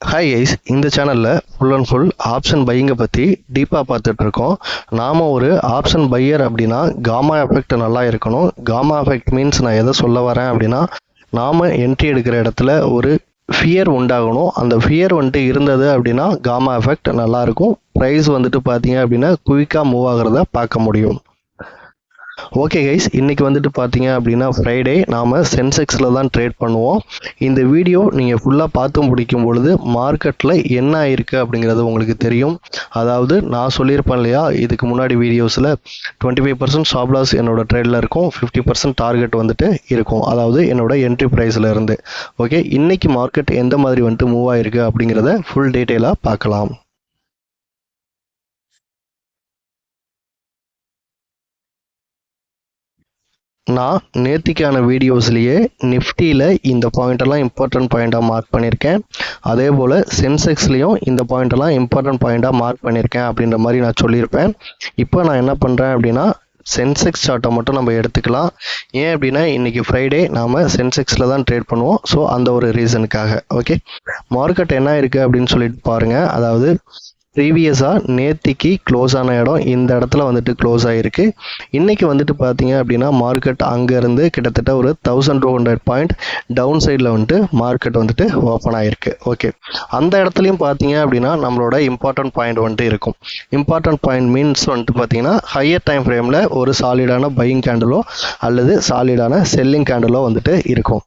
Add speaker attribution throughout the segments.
Speaker 1: Hi guys, இந்த சேனலில் full and full option பையிங்கை பற்றி டீப்பாக பார்த்துட்ருக்கோம். நாம் ஒரு ஆப்ஷன் பையர் அப்படின்னா காமா எஃபெக்ட் நல்லா இருக்கணும். காமா எஃபெக்ட் மீன்ஸ் நான் எதை சொல்ல வரேன் அப்படின்னா, நாம் என்ட்ரி எடுக்கிற இடத்துல ஒரு ஃபியர் உண்டாகணும். அந்த ஃபியர் வந்துட்டு இருந்தது அப்படின்னா காமா எஃபெக்ட் நல்லாயிருக்கும். ப்ரைஸ் வந்துட்டு பார்த்தீங்க அப்படின்னா குயிக்காக மூவ் ஆகிறத பார்க்க முடியும். ஓகே கைஸ், இன்றைக்கி வந்துட்டு பார்த்தீங்க அப்படின்னா ஃப்ரைடே நாம் சென்செக்ஸில் தான் ட்ரேட் பண்ணுவோம். இந்த வீடியோ நீங்கள் ஃபுல்லாக பார்த்து முடிக்கும் பொழுது மார்க்கெட்டில் என்ன ஆயிருக்கு அப்படிங்கிறது உங்களுக்கு தெரியும். அதாவது நான் சொல்லியிருப்பேன் இல்லையா, இதுக்கு முன்னாடி வீடியோஸில் 25% ஸ்டாப் லாஸ் என்னோட ட்ரேடில் இருக்கும், 50% டார்கெட் வந்துட்டு இருக்கும், அதாவது என்னோட என்ட்ரி ப்ரைஸில் இருந்து. ஓகே, இன்றைக்கி மார்க்கெட் எந்த மாதிரி வந்துட்டு மூவ் ஆயிருக்கு அப்படிங்கிறத ஃபுல் டீட்டெயிலாக பார்க்கலாம். நான் நேத்திக்கான வீடியோஸ்லேயே நிஃப்டியில் இந்த பாயிண்டெல்லாம் இம்பார்ட்டன்ட் பாயிண்ட்டாக மார்க் பண்ணியிருக்கேன். அதே போல் சென்செக்ஸ்லேயும் இந்த பாயிண்டெல்லாம் இம்பார்ட்டன்ட் பாயிண்ட்டாக மார்க் பண்ணியிருக்கேன் அப்படின்ற மாதிரி நான் சொல்லியிருப்பேன். இப்போ நான் என்ன பண்ணுறேன் அப்படின்னா, சென்செக்ஸ் சார்ட்டை மட்டும் நம்ம எடுத்துக்கலாம். ஏன் அப்படின்னா இன்றைக்கி ஃப்ரைடே நாம் சென்செக்ஸில் தான் ட்ரேட் பண்ணுவோம். ஸோ அந்த ஒரு ரீசனுக்காக. ஓகே, மார்க்கெட் என்ன இருக்குது அப்படின்னு சொல்லிட்டு பாருங்கள். அதாவது ப்ரீவியஸாக நேத்திக்கு க்ளோஸ் ஆன இடம் இந்த இடத்துல வந்துட்டு க்ளோஸ் ஆகிருக்கு. இன்றைக்கி வந்துட்டு பார்த்தீங்க அப்படின்னா மார்க்கெட் அங்கேருந்து கிட்டத்தட்ட ஒரு 1200 பாயிண்ட் டவுன் சைடில் வந்துட்டு மார்க்கெட் வந்துட்டு ஓப்பன் ஆகிருக்கு. ஓகே, அந்த இடத்துலையும் பார்த்தீங்க அப்படின்னா நம்மளோட இம்பார்ட்டன்ட் பாயிண்ட் வந்துட்டு இருக்கும். இம்பார்ட்டன்ட் பாயிண்ட் மீன்ஸ் வந்துட்டு பார்த்தீங்கன்னா ஹையர் டைம் ஃப்ரேமில் ஒரு சாலிடான பையிங் கேண்டலோ அல்லது சாலிடான செல்லிங் கேண்டலோ வந்துட்டு இருக்கும்.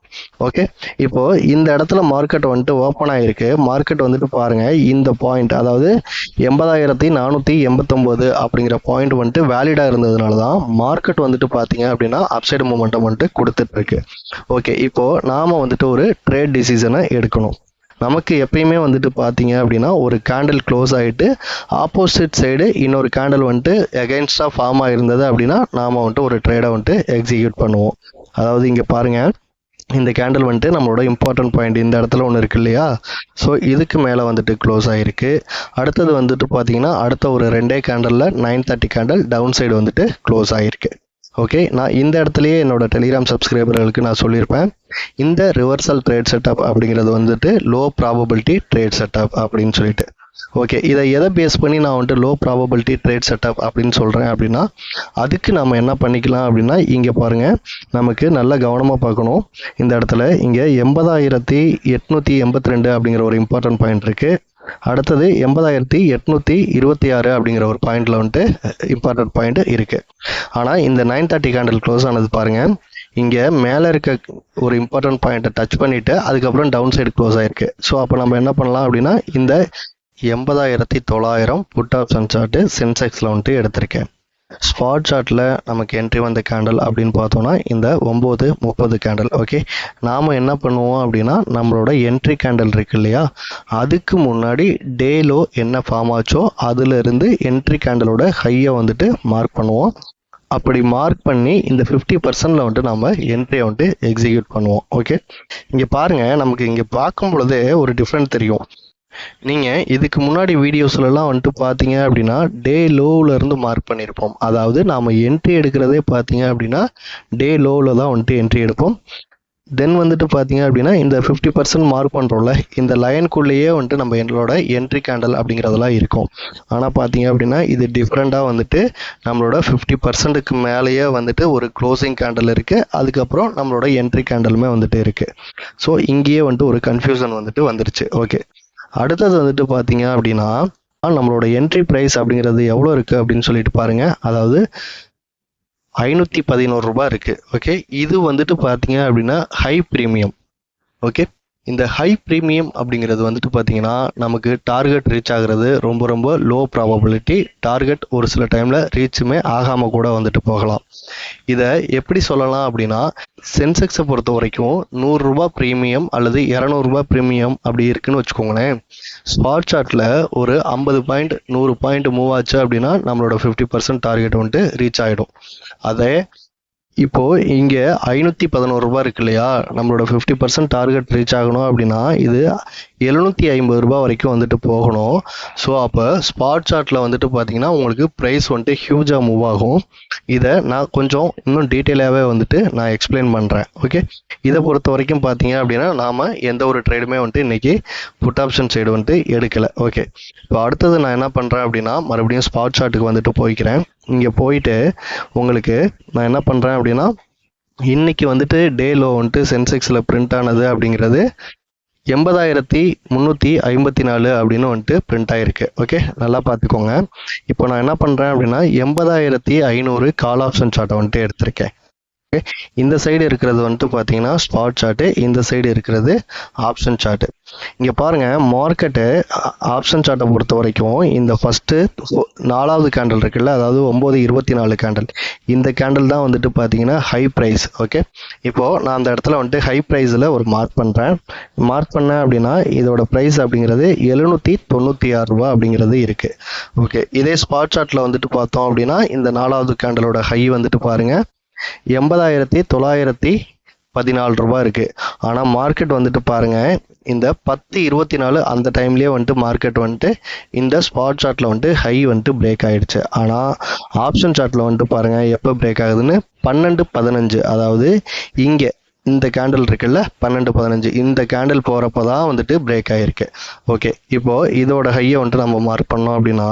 Speaker 1: ஓகே, இப்போது இந்த இடத்துல மார்க்கெட் வந்துட்டு ஓப்பன் ஆகிருக்கு. மார்க்கெட் வந்துட்டு பாருங்கள், இந்த பாயிண்ட் அதாவது 80,489 அப்படிங்கிற பாயிண்ட் வந்துட்டு வேலிடாக இருந்ததுனால தான் மார்க்கெட் வந்துட்டு பார்த்தீங்க அப்படின்னா அப்சைடு மூமெண்டம் வந்துட்டு கொடுத்துட்ருக்கு. ஓகே, இப்போது நாம் வந்துட்டு ஒரு ட்ரேட் டிசிஷனை எடுக்கணும். நமக்கு எப்பயுமே வந்துட்டு பார்த்தீங்க அப்படின்னா ஒரு கேண்டில் க்ளோஸ் ஆகிட்டு ஆப்போசிட் சைடு இன்னொரு கேண்டில் வந்துட்டு எகெயின்ஸ்டாக ஃபார்ம் ஆகிருந்தது அப்படின்னா நாம் வந்துட்டு ஒரு ட்ரேடை வந்துட்டு எக்ஸிக்யூட் பண்ணுவோம். அதாவது இங்கே பாருங்கள், இந்த கேண்டில் வந்துட்டு நம்மளோட இம்பார்ட்டன்ட் பாயிண்ட் இந்த இடத்துல ஒன்று இருக்கு இல்லையா, ஸோ இதுக்கு மேலே வந்துட்டு க்ளோஸ் ஆகிருக்கு. அடுத்தது வந்துட்டு பார்த்தீங்கன்னா அடுத்த ஒரு 2 கேண்டலில் 930 கேண்டில் டவுன் சைடு வந்துட்டு க்ளோஸ் ஆகிருக்கு. ஓகே, நான் இந்த இடத்துலையே என்னோட டெலிகிராம் சப்ஸ்கிரைபர்களுக்கு நான் சொல்லியிருப்பேன், இந்த ரிவர்சல் ட்ரேட் செட்டப் அப்படிங்கிறது வந்துட்டு லோ ப்ராபபிலிட்டி ட்ரேட் செட்டப் அப்படின்னு சொல்லிட்டு. ஓகே, இதை எதை பேஸ் பண்ணி நான் வந்துட்டு லோ ப்ராபபிலிட்டி ட்ரேட் செட்டப் அப்படின்னு சொல்கிறேன் அப்படின்னா, அதுக்கு நம்ம என்ன பண்ணிக்கலாம் அப்படின்னா, இங்கே பாருங்கள், நமக்கு நல்லா கவனமாக பார்க்கணும். இந்த இடத்துல இங்கே 80,882 அப்படிங்கிற ஒரு இம்பார்ட்டன்ட் பாயிண்ட் இருக்குது. அடுத்தது 80,826 அப்படிங்கிற ஒரு பாயிண்டில் வந்துட்டு இம்பார்ட்டன்ட் பாயிண்ட் இருக்குது. ஆனால் இந்த 930 கேண்டில் க்ளோஸ் ஆனது பாருங்கள், இங்கே மேலே இருக்க ஒரு இம்பார்ட்டன்ட் பாயிண்ட்டை டச் பண்ணிவிட்டு அதுக்கப்புறம் டவுன் சைடு க்ளோஸ் ஆகிருக்கு. ஸோ அப்போ நம்ம என்ன பண்ணலாம் அப்படின்னா, இந்த 80,900 புட் ஆப்ஷன் சார்ட்டு சென்செக்ஸில் வந்துட்டு எடுத்திருக்கேன். ஸ்பாட் சார்ட்டில் நமக்கு என்ட்ரி வந்த கேண்டல் அப்படின்னு பார்த்தோன்னா இந்த 9:30 கேண்டல். ஓகே, நாம் என்ன பண்ணுவோம் அப்படின்னா, நம்மளோட என்ட்ரி கேண்டல் இருக்கு இல்லையா, அதுக்கு முன்னாடி டே லோ என்ன ஃபார்ம் ஆச்சோ அதிலிருந்து என்ட்ரி கேண்டலோட ஹையை வந்துட்டு மார்க் பண்ணுவோம். அப்படி மார்க் பண்ணி இந்த 50%ல் வந்துட்டு நம்ம என்ட்ரியை வந்துட்டு எக்ஸிக்யூட் பண்ணுவோம். ஓகே, இங்கே பாருங்கள், நமக்கு இங்கே பார்க்கும் பொழுதே ஒரு டிஃப்ரெண்ட் தெரியும். நீங்கள் இதுக்கு முன்னாடி வீடியோஸ்லலாம் வந்துட்டு பார்த்தீங்க அப்படின்னா டே லோவிலேருந்து மார்க் பண்ணியிருப்போம். அதாவது நாம் என்ட்ரி எடுக்கிறதே பார்த்தீங்க அப்படின்னா டே லோவில் தான் வந்துட்டு என்ட்ரி எடுப்போம். தென் வந்துட்டு பார்த்தீங்க அப்படின்னா இந்த 50% மார்க் பண்ணுறோம்ல, இந்த லைனுக்குள்ளேயே வந்துட்டு நம்ம என்னோட என்ட்ரி கேண்டல் அப்படிங்கிறதெல்லாம் இருக்கும். ஆனால் பார்த்தீங்க அப்படின்னா இது டிஃப்ரெண்ட்டாக வந்துட்டு நம்மளோட 50%க்கு மேலேயே வந்துட்டு ஒரு க்ளோசிங் கேண்டல் இருக்குது, அதுக்கப்புறம் நம்மளோட என்ட்ரி கேண்டலுமே வந்துட்டு இருக்குது. ஸோ இங்கேயே வந்துட்டு ஒரு கன்ஃபியூஷன் வந்துட்டு வந்துருச்சு. ஓகே, அடுத்தது வந்துட்டு பார்த்தீங்க அப்படின்னா நம்மளோட என்ட்ரி ப்ரைஸ் அப்படிங்கிறது எவ்வளோ இருக்குது அப்படின்னு சொல்லிட்டு பாருங்கள். அதாவது 511 ரூபாய் இருக்குது. ஓகே, இது வந்துட்டு பார்த்தீங்க அப்படின்னா ஹை ப்ரீமியம். ஓகே, இந்த ஹை ப்ரீமியம் அப்படிங்கிறது வந்துட்டு பார்த்தீங்கன்னா நமக்கு டார்கெட் ரீச் ஆகிறது ரொம்ப ரொம்ப லோ ப்ராபபிலிட்டி. டார்கெட் ஒரு சில டைமில் ரீச்சுமே ஆகாமல் கூட வந்துட்டு போகலாம். இதை எப்படி சொல்லலாம் அப்படின்னா, சென்செக்ஸை பொறுத்த வரைக்கும் 100 ரூபாய் ப்ரீமியம் அல்லது 200 ரூபாய் ப்ரீமியம் அப்படி இருக்குன்னு வச்சுக்கோங்களேன். ஸ்பாட் சார்ட்டில் ஒரு 50 பாயிண்ட் 100 பாயிண்ட் மூவ் ஆச்சு அப்படின்னா நம்மளோட 50% டார்கெட் வந்துட்டு ரீச் ஆகிடும். அதே இப்போ இங்க 511 ரூபாய் இருக்கு இல்லையா, நம்மளோட 50% டார்கெட் ரீச் ஆகணும் அப்படின்னா இது 750 ரூபாய் வரைக்கும் வந்துட்டு போகணும். ஸோ அப்போ ஸ்பாட் சார்ட்ல வந்துட்டு பார்த்தீங்கன்னா உங்களுக்கு ப்ரைஸ் வந்துட்டு ஹியூஜாக மூவ் ஆகும். இதை நான் கொஞ்சம் இன்னும் டீட்டெயிலாகவே வந்துட்டு நான் எக்ஸ்பிளைன் பண்ணுறேன். ஓகே, இதை பொறுத்த வரைக்கும் பார்த்தீங்க அப்படின்னா நாம எந்த ஒரு ட்ரேடுமே வந்துட்டு இன்னைக்கு புட் ஆப்ஷன் சைடு வந்துட்டு எடுக்கலை. ஓகே, இப்போ அடுத்தது நான் என்ன பண்ணுறேன் அப்படின்னா மறுபடியும் ஸ்பாட் சார்ட்டுக்கு வந்துட்டு போய்க்கிறேன். இங்கே போயிட்டு உங்களுக்கு நான் என்ன பண்ணுறேன் அப்படின்னா இன்னைக்கு வந்துட்டு டே லோ வந்துட்டு சென்செக்ஸில் பிரிண்ட் ஆனது அப்படிங்கிறது 80,354 அப்படின்னு வந்துட்டு பிரிண்ட் ஆயிருக்கு. ஓகே, நல்லா பார்த்துக்கோங்க. இப்போ நான் என்ன பண்ணுறேன் அப்படின்னா 80,500 கால் ஆப்ஷன் சார்ட்டை வந்துட்டு எடுத்திருக்கேன். ஓகே, இந்த சைடு இருக்கிறது வந்துட்டு பார்த்தீங்கன்னா ஸ்பாட் சார்ட்டு, இந்த சைடு இருக்கிறது ஆப்ஷன் சார்ட்டு. இங்கே பாருங்க, மார்க்கெட்டு ஆப்ஷன் சார்ட்டை பொறுத்த வரைக்கும் இந்த ஃபர்ஸ்ட் 4வது கேண்டில் இருக்குல்ல, அதாவது 9:24 கேண்டில், இந்த கேண்டில் தான் வந்துட்டு பார்த்தீங்கன்னா ஹை ப்ரைஸ். ஓகே, இப்போ நான் அந்த இடத்துல வந்துட்டு ஹை ப்ரைஸில் ஒரு மார்க் பண்ணுறேன். மார்க் பண்ணேன் அப்படின்னா இதோட ப்ரைஸ் அப்படிங்கிறது 796 ரூபா அப்படிங்கிறது இருக்கு. ஓகே, இதே ஸ்பாட் சார்ட்டில் வந்துட்டு பார்த்தோம் அப்படின்னா இந்த 4வது கேண்டிலோட ஹை வந்துட்டு பாருங்க 80,914 ரூபாய் இருக்கு. ஆனா மார்க்கெட் வந்துட்டு பாருங்க இந்த 10:24 அந்த டைம்லயே வந்துட்டு மார்க்கெட் வந்துட்டு இந்த ஸ்பாட் சார்ட்ல வந்துட்டு ஹை வந்துட்டு பிரேக் ஆயிடுச்சு. ஆனா ஆப்ஷன் சார்ட்ல வந்துட்டு பாருங்க எப்போ பிரேக் ஆகுதுன்னு 12:15, அதாவது இங்க இந்த கேண்டில் இருக்குல்ல 12:15, இந்த கேண்டில் போறப்ப தான் வந்துட்டு பிரேக் ஆயிருக்கு. ஓகே, இப்போ இதோட ஹையை வந்துட்டு நம்ம மார்க் பண்ணோம் அப்படின்னா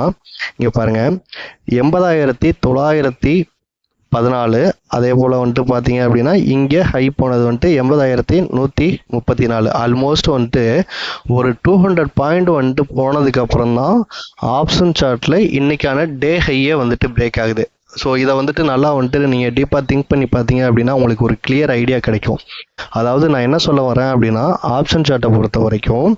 Speaker 1: இங்க பாருங்க 80,914, அதே போல் வந்துட்டு பார்த்தீங்க அப்படின்னா இங்கே ஹை போனது வந்துட்டு 80,134. ஆல்மோஸ்ட் வந்துட்டு ஒரு 200 பாயிண்ட் வந்துட்டு போனதுக்கப்புறம் தான் ஆப்ஷன் சார்ட்டில் இன்னைக்கான டே ஹையே வந்துட்டு பிரேக் ஆகுது. ஸோ இதை வந்துட்டு நல்லா வந்துட்டு நீங்கள் டீப்பாக திங்க் பண்ணி பார்த்தீங்க அப்படின்னா உங்களுக்கு ஒரு கிளியர் ஐடியா கிடைக்கும். அதாவது நான் என்ன சொல்ல வரேன் அப்படின்னா ஆப்ஷன் சார்ட்டை பொறுத்த வரைக்கும்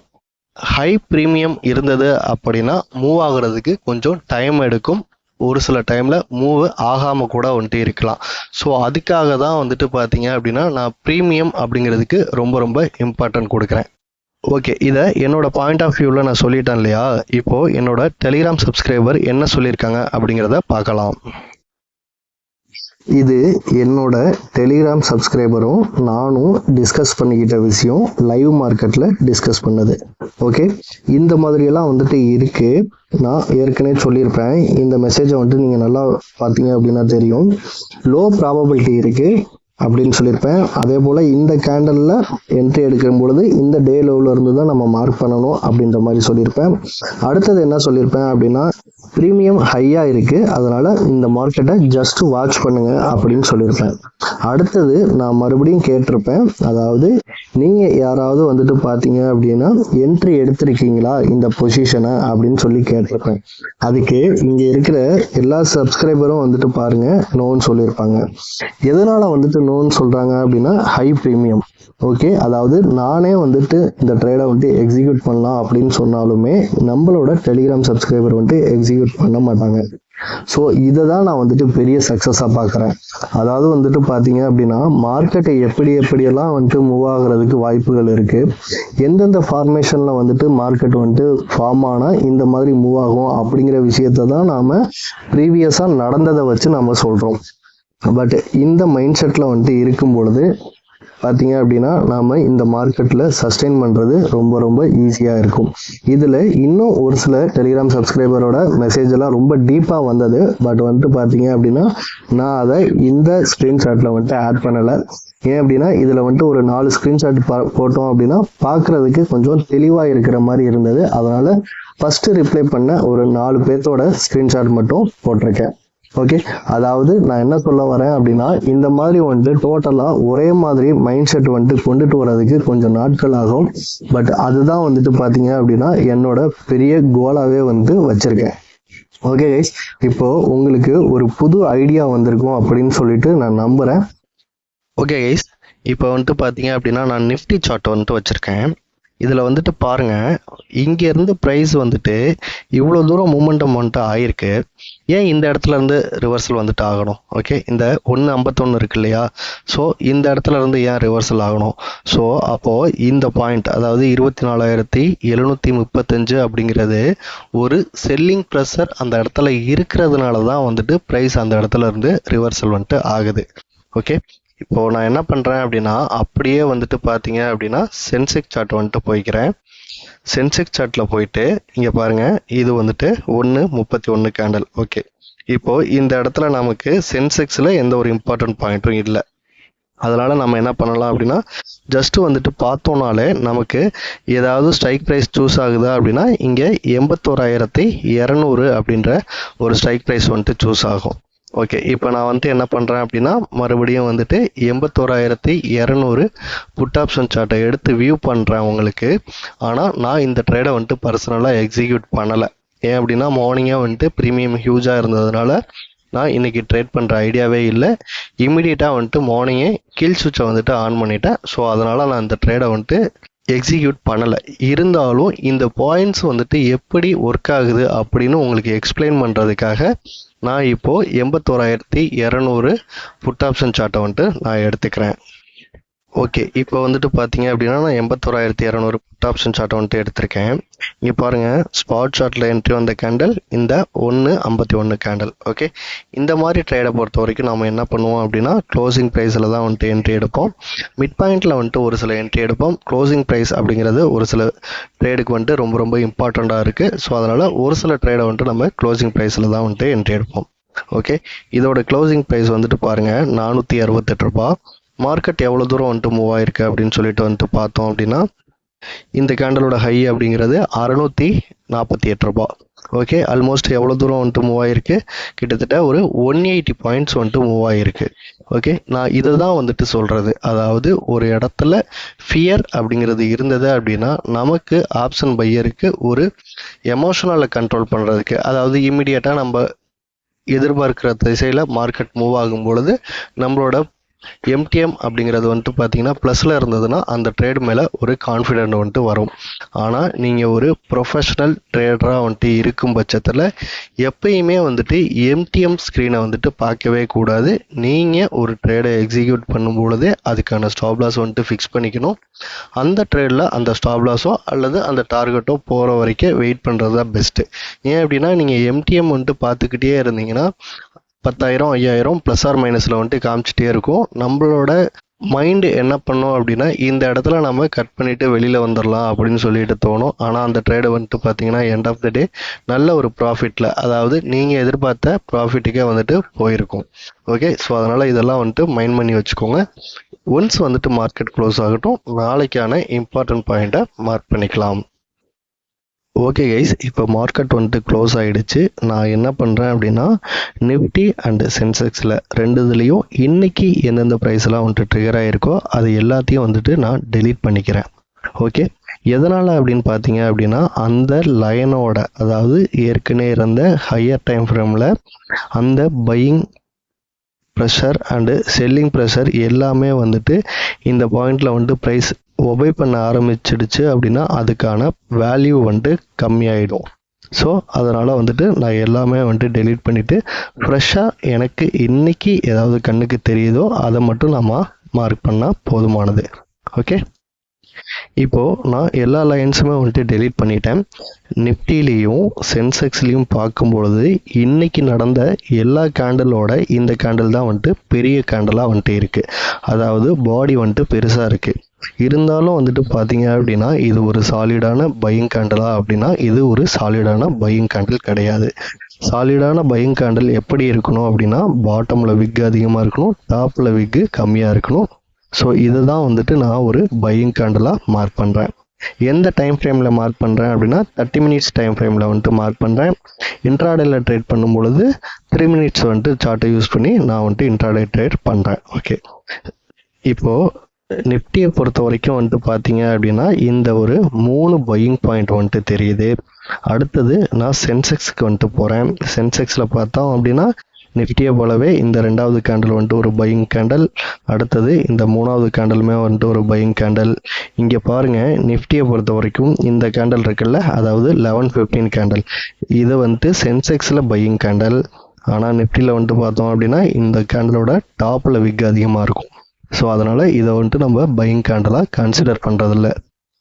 Speaker 1: ஹை ப்ரீமியம் இருந்தது அப்படின்னா மூவ் ஆகுறதுக்கு கொஞ்சம் டைம் எடுக்கும். ஒரு சில டைம்ல மூவ் ஆகாம கூட வந்துட்டு இருக்கலாம். ஸோ அதுக்காக தான் வந்துட்டு பார்த்தீங்க அப்படின்னா நான் ப்ரீமியம் அப்படிங்கிறதுக்கு ரொம்ப ரொம்ப இம்பார்ட்டன்ட் கொடுக்குறேன். ஓகே, இதை என்னோட பாயிண்ட் ஆஃப் வியூவில் நான் சொல்லிட்டேன் இல்லையா. இப்போ என்னோட டெலிகிராம் சப்ஸ்கிரைபர் என்ன சொல்லியிருக்காங்க அப்படிங்கிறத பார்க்கலாம். இது என்னோட டெலிகிராம் சப்ஸ்கிரைபரும் நானும் டிஸ்கஸ் பண்ணிக்கிட்ட விஷயம், லைவ் மார்க்கெட்டில் டிஸ்கஸ் பண்ணது. ஓகே, இந்த மாதிரியெல்லாம் வந்துட்டு இருக்கு. நான் ஏற்கனவே சொல்லியிருப்பேன், இந்த மெசேஜை வந்துட்டு நீங்கள் நல்லா பார்த்தீங்க அப்படின்னா தெரியும். லோ ப்ராபபிலிட்டி இருக்குது அப்படின்னு சொல்லியிருப்பேன். அதே போல் இந்த கேண்டலில் என்ட்ரி எடுக்கும் பொழுது இந்த டே லோவில் இருந்து தான் நம்ம மார்க் பண்ணணும் அப்படின்ற மாதிரி சொல்லியிருப்பேன். அடுத்தது என்ன சொல்லியிருப்பேன் அப்படின்னா ப்ரீமியம் ஹையாக இருக்குது, அதனால் இந்த மார்க்கெட்டை ஜஸ்ட் வாட்ச் பண்ணுங்க அப்படின்னு சொல்லியிருப்பேன். அடுத்தது நான் மறுபடியும் கேட்டிருப்பேன், அதாவது நீங்கள் யாராவது வந்துட்டு பார்த்தீங்க அப்படின்னா என்ட்ரி எடுத்திருக்கீங்களா இந்த பொசிஷனை அப்படின்னு சொல்லி கேட்டிருப்பேன். அதுக்கு இங்கே இருக்கிற எல்லா சப்ஸ்கிரைபரும் வந்துட்டு பாருங்க நோன்னு சொல்லியிருப்பாங்க. எதனால் வந்துட்டு நோன்னு சொல்கிறாங்க அப்படின்னா ஹை ப்ரீமியம். ஓகே, அதாவது நானே வந்துட்டு இந்த ட்ரேடை வந்துட்டு எக்ஸிக்யூட் பண்ணலாம் அப்படின்னு சொன்னாலுமே நம்மளோட டெலிகிராம் சப்ஸ்கிரைபர் வந்துட்டு எக்ஸிக்யூட் பண்ண மாட்டாங்க. ஸோ இதை தான் நான் வந்துட்டு பெரிய சக்ஸஸாக பார்க்குறேன். அதாவது வந்துட்டு பார்த்தீங்க அப்படின்னா மார்க்கெட்டை எப்படியெல்லாம் வந்துட்டு மூவ் ஆகுறதுக்கு வாய்ப்புகள் இருக்குது, எந்தெந்த ஃபார்மேஷனில் வந்துட்டு மார்க்கெட் வந்துட்டு ஃபார்ம் ஆனால் இந்த மாதிரி மூவ் ஆகும் அப்படிங்கிற விஷயத்தை தான் நாம் ப்ரீவியஸாக நடந்ததை வச்சு நம்ம சொல்கிறோம். பட் இந்த மைண்ட் செட்டில் வந்துட்டு இருக்கும் பொழுது பார்த்தீங்க அப்படின்னா நாம் இந்த மார்க்கெட்டில் சஸ்டெயின் பண்ணுறது ரொம்ப ரொம்ப ஈஸியாக இருக்கும். இதில் இன்னும் ஒரு சில டெலிகிராம் சப்ஸ்கிரைபரோட மெசேஜ் எல்லாம் ரொம்ப டீப்பாக வந்தது. பட் வந்துட்டு பார்த்தீங்க அப்படின்னா நான் அதை இந்த ஸ்க்ரீன்ஷாட்டில் வந்துட்டு ஆட் பண்ணலை. ஏன் அப்படின்னா இதில் வந்துட்டு ஒரு 4 ஸ்க்ரீன்ஷாட் போட்டோம் அப்படின்னா பார்க்குறதுக்கு கொஞ்சம் தெளிவாக இருக்கிற மாதிரி இருந்தது. அதனால் ஃபஸ்ட்டு ரிப்ளை பண்ண ஒரு 4 பேர்த்தோட ஸ்க்ரீன்ஷாட் மட்டும் போட்டிருக்கேன். ஓகே, அதாவது நான் என்ன சொல்ல வரேன் அப்படின்னா இந்த மாதிரி வந்துட்டு டோட்டலாக ஒரே மாதிரி மைண்ட் செட் வந்துட்டு கொண்டுட்டு வர்றதுக்கு கொஞ்சம் நாட்கள் ஆகும். பட் அதுதான் வந்துட்டு பார்த்தீங்க அப்படின்னா என்னோட பெரிய கோலாகவே வந்து வச்சிருக்கேன். ஓகே கைஸ், இப்போ உங்களுக்கு ஒரு புது ஐடியா வந்திருக்கும் அப்படின்னு சொல்லிட்டு நான் நம்புகிறேன். ஓகே கைஸ், இப்போ வந்துட்டு பார்த்தீங்க அப்படின்னா நான் நிஃப்டி சார்ட் வந்துட்டு வச்சுருக்கேன். இதில் வந்துட்டு பாருங்கள், இங்கேருந்து ப்ரைஸ் வந்துட்டு இவ்வளோ தூரம் மூமெண்டம் வந்துட்டு ஆயிருக்கு. ஏன் இந்த இடத்துல இருந்து ரிவர்சல் வந்துட்டு ஆகணும்? ஓகே, இந்த 1.51 இருக்கு இல்லையா, ஸோ இந்த இடத்துல இருந்து ஏன் ரிவர்சல் ஆகணும்? ஸோ அப்போது இந்த பாயிண்ட், அதாவது 24,735 அப்படிங்கிறது ஒரு செல்லிங் ப்ரெஷர் அந்த இடத்துல இருக்கிறதுனால தான் வந்துட்டு ப்ரைஸ் அந்த இடத்துல இருந்து ரிவர்சல் வந்துட்டு ஆகுது. ஓகே, இப்போ நான் என்ன பண்ணுறேன் அப்படின்னா அப்படியே வந்துட்டு பார்த்தீங்க அப்படின்னா சென்செக்ஸ் சார்ட் வந்துட்டு போய்க்கிறேன். சென்செக்ஸ் சார்ட்டில் போயிட்டு இங்கே பாருங்கள், இது வந்துட்டு 1.31 கேண்டல். ஓகே, இப்போ இந்த இடத்துல நமக்கு சென்செக்ஸில் எந்த ஒரு இம்பார்ட்டன்ட் பாயிண்ட்டும் இல்லை. அதனால் நம்ம என்ன பண்ணலாம் அப்படின்னா ஜஸ்ட்டு வந்துட்டு பார்த்தோன்னாலே நமக்கு ஏதாவது ஸ்ட்ரைக் ப்ரைஸ் சூஸ் ஆகுதா அப்படின்னா இங்கே 81,200 அப்படின்ற ஒரு ஸ்ட்ரைக் ப்ரைஸ் வந்துட்டு சூஸ் ஆகும். ஓகே, இப்போ நான் வந்துட்டு என்ன பண்ணுறேன் அப்படின்னா மறுபடியும் வந்துட்டு 81,200 புட் ஆப்ஷன் சார்ட்டை எடுத்து வியூ பண்ணுறேன் உங்களுக்கு. ஆனால் நான் இந்த ட்ரேடை வந்துட்டு பர்சனலாக எக்ஸிக்யூட் பண்ணலை. ஏன் அப்படின்னா மார்னிங்காக வந்துட்டு ப்ரீமியம் ஹியூஜாக இருந்ததுனால நான் இன்றைக்கி ட்ரேட் பண்ணுற ஐடியாவே இல்லை. இமீடியட்டாக வந்துட்டு மார்னிங்கே கீழ் சுவிட்சை வந்துட்டு ஆன் பண்ணிட்டேன். ஸோ அதனால் நான் இந்த ட்ரேடை வந்துட்டு எக்ஸிக்யூட் பண்ணலை. இருந்தாலும் இந்த பாயிண்ட்ஸ் வந்துட்டு எப்படி ஒர்க் ஆகுது அப்படின்னு உங்களுக்கு எக்ஸ்பிளைன் பண்ணுறதுக்காக நான் இப்போது 81,200 புட் ஆப்ஷன் சார்ட்டை வந்துட்டு நான் எடுத்துக்கிறேன். ஓகே, இப்போ வந்துட்டு பார்த்தீங்க அப்படின்னா நான் 81,200 புட் ஆப்ஷன் சார்ட்டை வந்துட்டு எடுத்திருக்கேன். இங்கே பாருங்கள், ஸ்பாட் சார்ட்டில் என்ட்ரி வந்த கேண்டல் இந்த 1.51 கேண்டல். ஓகே, இந்த மாதிரி ட்ரேடை பொறுத்த வரைக்கும் நம்ம என்ன பண்ணுவோம் அப்படின்னா க்ளோசிங் ப்ரைஸில் தான் வந்துட்டு என்ட்ரி எடுப்போம். மிட் பாயிண்டில் வந்துட்டு ஒரு சில என்ட்ரி எடுப்போம். க்ளோசிங் ப்ரைஸ் அப்படிங்கிறது ஒரு சில ட்ரேடுக்கு வந்துட்டு ரொம்ப ரொம்ப இம்பார்ட்டண்ட்டாக இருக்குது. ஸோ அதனால் ஒரு சில ட்ரேடை வந்துட்டு நம்ம க்ளோசிங் ப்ரைஸில் தான் வந்துட்டு என்ட்ரி எடுப்போம். ஓகே, இதோட க்ளோசிங் ப்ரைஸ் வந்துட்டு பாருங்கள் 468 ரூபா. மார்க்கெட் எவ்வளோ தூரம் வந்துட்டு மூவ் ஆயிருக்கு அப்படின்னு சொல்லிட்டு வந்துட்டு பார்த்தோம் அப்படின்னா இந்த கேண்டலோட ஹை அப்படிங்கிறது 648 ரூபா. ஓகே, ஆல்மோஸ்ட் எவ்வளோ தூரம் வந்துட்டு மூவ் ஆகிருக்கு, கிட்டத்தட்ட ஒரு 180 பாயிண்ட்ஸ் வந்துட்டு மூவ் ஆகிருக்கு. ஓகே, நான் இதை தான் வந்துட்டு சொல்கிறது. அதாவது ஒரு இடத்துல ஃபியர் அப்படிங்கிறது இருந்தது அப்படின்னா நமக்கு ஆப்ஷன் பையருக்கு ஒரு எமோஷனலை கண்ட்ரோல் பண்ணுறதுக்கு, அதாவது இம்மிடியட்டாக நம்ம எதிர்பார்க்குற திசையில் மார்க்கெட் மூவ் ஆகும் பொழுது நம்மளோட எம்டிஎம் அப்படிங்கிறது வந்துட்டு பார்த்தீங்கன்னா ப்ளஸில் இருந்ததுன்னா அந்த ட்ரேட் மேலே ஒரு கான்ஃபிடென்ட் வந்துட்டு வரும். ஆனால் நீங்கள் ஒரு ப்ரொஃபஷ்னல் ட்ரேடராக வந்துட்டு இருக்கும் பட்சத்தில் எப்பயுமே வந்துட்டு எம்டிஎம் ஸ்க்ரீனை வந்துட்டு பார்க்கவே கூடாது. நீங்கள் ஒரு ட்ரேடை எக்ஸிக்யூட் பண்ணும்பொழுதே அதுக்கான ஸ்டாப் லாஸ் வந்துட்டு ஃபிக்ஸ் பண்ணிக்கணும். அந்த ட்ரேடில் அந்த ஸ்டாப் லாஸோ அல்லது அந்த டார்கெட்டோ போகிற வரைக்கும் வெயிட் பண்ணுறது தான் பெஸ்ட்டு. ஏன் அப்படின்னா நீங்கள் எம்டிஎம் வந்துட்டு பார்த்துக்கிட்டே இருந்தீங்கன்னா 10,000 5,000 ப்ளஸ் ஆர் மைனஸில் வந்துட்டு காமிச்சிட்டே இருக்கும். நம்மளோட மைண்டு என்ன பண்ணோம் அப்படின்னா இந்த இடத்துல நம்ம கட் பண்ணிவிட்டு வெளியில் வந்துடலாம் அப்படின்னு சொல்லிட்டு தோணும். ஆனால் அந்த ட்ரேடை வந்துட்டு பார்த்தீங்கன்னா எண்ட் ஆஃப் த டே நல்ல ஒரு ப்ராஃபிட்டில், அதாவது நீங்கள் எதிர்பார்த்த ப்ராஃபிட்டுக்கே வந்துட்டு போயிருக்கும். ஓகே, ஸோ அதனால் இதெல்லாம் வந்துட்டு மைண்ட் பண்ணி வச்சுக்கோங்க. ஒன்ஸ் வந்துட்டு மார்க்கெட் க்ளோஸ் ஆகட்டும், நாளைக்கான இம்பார்ட்டன்ட் பாயிண்ட்டை மார்க் பண்ணிக்கலாம். ஓகே கைஸ், இப்போ மார்க்கெட் வந்துட்டு க்ளோஸ் ஆகிடுச்சு. நான் என்ன பண்ணுறேன் அப்படின்னா நிஃப்டி அண்டு சென்செக்ஸில் ரெண்டுதுலேயும் இன்றைக்கி எந்தெந்த ப்ரைஸ்லாம் வந்துட்டு ட்ரிகர் ஆகிருக்கோ அது எல்லாத்தையும் வந்துட்டு நான் டெலீட் பண்ணிக்கிறேன். ஓகே, எதனால் அப்படின்னு பார்த்தீங்க அப்படின்னா அந்த லைனோட, அதாவது ஏற்கனவே இருந்த ஹையர் டைம் ஃப்ரேமில் அந்த buying pressure and selling pressure எல்லாமே வந்துட்டு இந்த பாயிண்டில் வந்துட்டு ப்ரைஸ் ஒபே பண்ண ஆரம்பிச்சிடுச்சு அப்படின்னா அதுக்கான வேல்யூ வந்துட்டு கம்மியாயிடும். ஸோ அதனால் வந்துட்டு நான் எல்லாமே வந்துட்டு டெலீட் பண்ணிவிட்டு ஃப்ரெஷ்ஷாக எனக்கு இன்றைக்கி ஏதாவது கண்ணுக்கு தெரியுதோ அதை மட்டும் நான் மார்க் பண்ணால் போதுமானது. ஓகே, இப்போது நான் எல்லா லைன்ஸுமே வந்துட்டு டெலீட் பண்ணிட்டேன். நிஃப்டிலையும் சென்செக்ஸ்லேயும் பார்க்கும்பொழுது இன்றைக்கி நடந்த எல்லா கேண்டலோட இந்த கேண்டல் தான் வந்துட்டு பெரிய கேண்டலாக வந்துட்டு இருக்குது. அதாவது பாடி வந்துட்டு பெருசாக இருக்குது. இருந்தாலும் வந்துட்டு பார்த்தீங்க அப்படின்னா இது ஒரு சாலிடான பையிங் கேண்டலா அப்படின்னா இது ஒரு சாலிடான பையிங் கேண்டில் கிடையாது. சாலிடான பையிங் கேண்டில் எப்படி இருக்கணும் அப்படின்னா பாட்டமில் விக் அதிகமாக இருக்கணும், டாப்பில் விக்கு கம்மியாக இருக்கணும். ஸோ இதை தான் வந்துட்டு நான் ஒரு பையிங் கேண்டலாக மார்க் பண்ணுறேன். எந்த டைம் ஃப்ரேமில் மார்க் பண்ணுறேன் அப்படின்னா 30 மினிட்ஸ் டைம் ஃப்ரேமில் வந்துட்டு மார்க் பண்ணுறேன். இன்ட்ராடேயில் ட்ரேட் பண்ணும்பொழுது 3 மினிட்ஸ் வந்துட்டு சார்ட்டை யூஸ் பண்ணி நான் வந்துட்டு இன்ட்ராடே ட்ரேட் பண்ணுறேன். ஓகே, இப்போது நிஃப்டியை பொறுத்த வரைக்கும் வந்துட்டு பார்த்தீங்க அப்படின்னா இந்த ஒரு 3 பையிங் பாயிண்ட் வந்துட்டு தெரியுது. அடுத்தது நான் சென்செக்ஸுக்கு வந்துட்டு போகிறேன். சென்செக்ஸில் பார்த்தோம் அப்படின்னா நிஃப்டியை போலவே இந்த ரெண்டாவது கேண்டல் வந்துட்டு ஒரு பையிங் கேண்டல், அடுத்தது இந்த மூணாவது கேண்டலுமே வந்துட்டு ஒரு பையிங் கேண்டல். இங்கே பாருங்கள், நிஃப்டியை பொறுத்த வரைக்கும் இந்த கேண்டல் இருக்குல்ல, அதாவது 11-15 கேண்டல், இது வந்துட்டு சென்செக்ஸில் பையிங் கேண்டல். ஆனால் நிஃப்டியில் வந்துட்டு பார்த்தோம் அப்படின்னா இந்த கேண்டலோட டாப்பில் விக் அதிகமாக இருக்கும். ஸோ அதனால் இதை வந்துட்டு நம்ம பையிங் கேண்டலாக கன்சிடர் பண்ணுறதில்ல.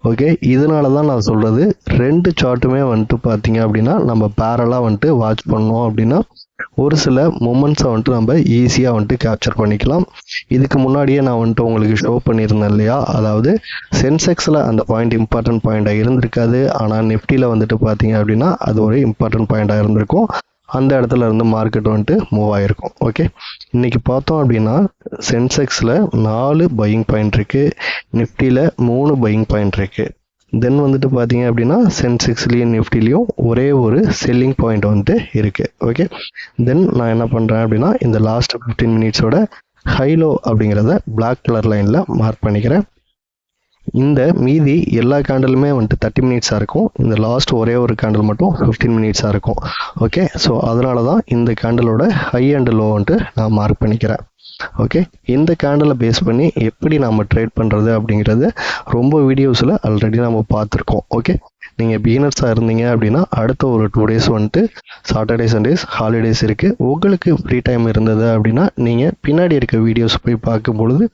Speaker 1: ஓகே, இதனால தான் நான் சொல்கிறது 2 சார்ட்டுமே வந்துட்டு பார்த்தீங்க அப்படின்னா நம்ம பேரலாக வந்துட்டு வாட்ச் பண்ணோம் அப்படின்னா ஒரு சில மூமெண்ட்ஸை வந்துட்டு நம்ம ஈஸியாக வந்துட்டு கேப்சர் பண்ணிக்கலாம். இதுக்கு முன்னாடியே நான் வந்துட்டு உங்களுக்கு ஷோ பண்ணியிருந்தேன் இல்லையா, அதாவது சென்செக்ஸில் அந்த பாயிண்ட் இம்பார்ட்டன்ட் பாயிண்டாக இருந்திருக்காது, ஆனால் நிஃப்டியில் வந்துட்டு பார்த்தீங்க அப்படின்னா அது ஒரு இம்பார்ட்டன்ட் பாயிண்டாக இருந்திருக்கும். அந்த இடத்துல இருந்து மார்க்கெட் வந்துட்டு மூவ் ஆகிருக்கும். ஓகே, இன்றைக்கி பார்த்தோம் அப்படின்னா சென்செக்ஸில் 4 பையிங் பாயிண்ட் இருக்குது, நிஃப்டியில் 3 பையிங் பாயிண்ட் இருக்குது. தென் வந்துட்டு பார்த்தீங்க அப்படின்னா சென்செக்ஸ்லேயும் நிஃப்டிலையும் ஒரே ஒரு செல்லிங் பாயிண்ட் வந்துட்டு இருக்குது. ஓகே, தென் நான் என்ன பண்ணுறேன் அப்படின்னா இந்த லாஸ்ட் 15 மினிட்ஸோட ஹைலோ அப்படிங்கிறத பிளாக் கலர் லைனில் மார்க் பண்ணிக்கிறேன். இந்த மீதி எல்லா கேண்டலுமே வந்துட்டு 30 மினிட்ஸாக இருக்கும். இந்த லாஸ்ட் ஒரே ஒரு கேண்டில் மட்டும் 15 மினிட்ஸாக இருக்கும். ஓகே, ஸோ அதனால தான் இந்த கேண்டலோட ஹை அண்ட் லோ வந்துட்டு நான் மார்க் பண்ணிக்கிறேன். ஓகே, இந்த கேண்டலை பேஸ் பண்ணி எப்படி நம்ம ட்ரேட் பண்ணுறது அப்படிங்கிறது ரொம்ப வீடியோஸில் ஆல்ரெடி நம்ம பார்த்துருக்கோம். ஓகே, நீங்கள் பிகினர்ஸாக இருந்தீங்க அப்படின்னா அடுத்த ஒரு 2 டேஸ் வந்துட்டு சாட்டர்டே சண்டேஸ் ஹாலிடேஸ் இருக்குது. உங்களுக்கு ஃப்ரீ டைம் இருந்தது அப்படின்னா நீங்கள் பின்னாடி இருக்க வீடியோஸ் போய் பார்க்கும் பொழுது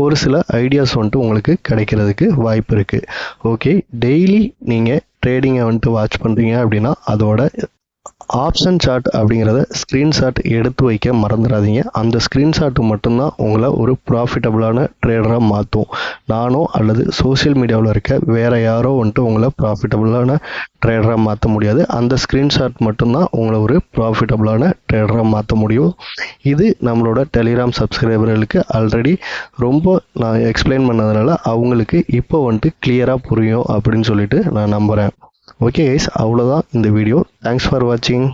Speaker 1: ஒரு சில ஐடியாஸ் வந்துட்டு உங்களுக்கு கிடைக்கிறதுக்கு வாய்ப்பு இருக்குது. ஓகே, டெய்லி நீங்கள் ட்ரேடிங்கை வந்துட்டு வாட்ச் பண்ணுறீங்க அப்படின்னா அதோட ஆப்ஷன் சார்ட் அப்படிங்கிறத ஸ்க்ரீன்ஷாட் எடுத்து வைக்க மறந்துடாதீங்க. அந்த ஸ்க்ரீன்ஷாட்டு மட்டும்தான் உங்களை ஒரு ப்ராஃபிட்டபுளான ட்ரேடராக மாற்றும். நானோ அல்லது சோஷியல் மீடியாவில் இருக்க வேறு யாரோ வந்துட்டு உங்களை ப்ராஃபிட்டபுளான ட்ரேடராக மாற்ற முடியாது. அந்த ஸ்க்ரீன்ஷாட் மட்டும்தான் உங்களை ஒரு ப்ராஃபிட்டபுளான ட்ரேடராக மாற்ற முடியும். இது நம்மளோட டெலிகிராம் சப்ஸ்கிரைபர்களுக்கு ஆல்ரெடி ரொம்ப நான் எக்ஸ்பிளைன் பண்ணதுனால அவங்களுக்கு இப்போ வந்துட்டு கிளியராக புரியும் அப்படின்னு சொல்லிட்டு நான் நம்புகிறேன். ஓகே கைஸ், அவ்வளோதான் இந்த வீடியோ. தேங்க்ஸ் ஃபார் வாட்சிங்.